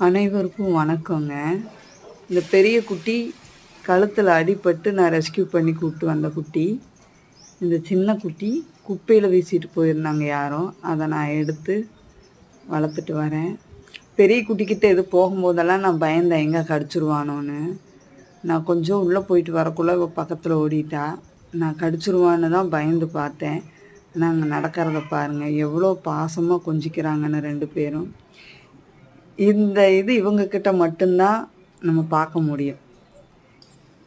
அனைவருக்கும் வணக்கங்க. இந்த பெரிய குட்டி கழுத்தில் அடிபட்டு நான் ரெஸ்கியூ பண்ணி கூப்பிட்டு வந்த குட்டி. இந்த சின்ன குட்டி குப்பையில் வீசிட்டு போயிருந்தாங்க யாரோ, அதை நான் எடுத்து வளர்த்துட்டு வரேன். பெரிய குட்டிக்கிட்ட எது போகும்போதெல்லாம் நான் பயந்தேன் எங்கே கடிச்சிருவானோன்னு. நான் கொஞ்சம் உள்ளே போயிட்டு வரக்குள்ளே பக்கத்தில் ஓடிட்டா. நான் கடிச்சிருவான்னு தான் பயந்து பார்த்தேன். ஆனால் அங்கே நடக்கிறத பாருங்கள், எவ்வளோ பாசமாக கொஞ்சிக்கிறாங்கன்னு ரெண்டு பேரும். இந்த இது இவங்கக்கிட்ட மட்டும்தான் நம்ம பார்க்க முடியும்.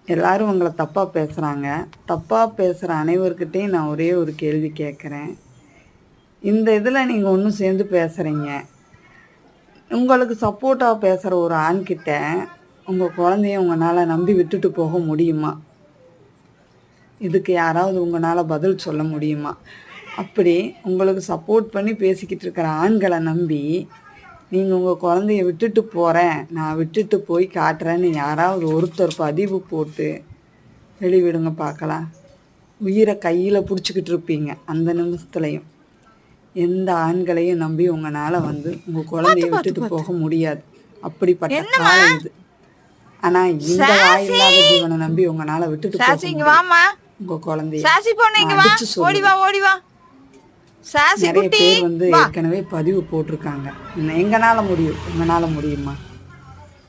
எல்லோரும் உங்களை தப்பாக பேசுகிறாங்க. தப்பாக பேசுகிற அனைவர்கிட்டையும் நான் ஒரே ஒரு கேள்வி கேட்குறேன். இந்த இதில் நீங்கள் ஒன்றும் சேர்ந்து பேசுகிறீங்க. உங்களுக்கு சப்போர்ட்டாக பேசுகிற ஒரு ஆண்கிட்ட உங்கள் குழந்தைய உங்களால் நம்பி விட்டுட்டு போக முடியுமா? இதுக்கு யாராவது உங்களால் பதில் சொல்ல முடியுமா? அப்படி உங்களுக்கு சப்போர்ட் பண்ணி பேசிக்கிட்டு இருக்கிற ஆண்களை நம்பி நீங்கள் உங்கள் குழந்தைய விட்டுட்டு போகிறேன், நான் விட்டுட்டு போய் காட்டுறேன்னு யாராவது ஒருத்தர் பதிவு போட்டு வெளிவிடுங்க பார்க்கலாம். உயிரை கையில் பிடிச்சிக்கிட்டு இருப்பீங்க அந்த நிமிஷத்துலையும். எந்த ஆண்களையும் நம்பி உங்களால் உங்கள் குழந்தைய விட்டுட்டு போக முடியாது. அப்படிப்பட்ட காலம் இது. ஆனால் இந்த வாயில்லாத ஜீவனை நம்பி உங்களால் விட்டுட்டு போக உங்கள் குழந்தைய அடிச்சு சொல்லுங்க. நிறைய பேர் ஏற்கனவே பதிவு போட்டிருக்காங்க. எங்களால் முடியும், உங்களால் முடியுமா?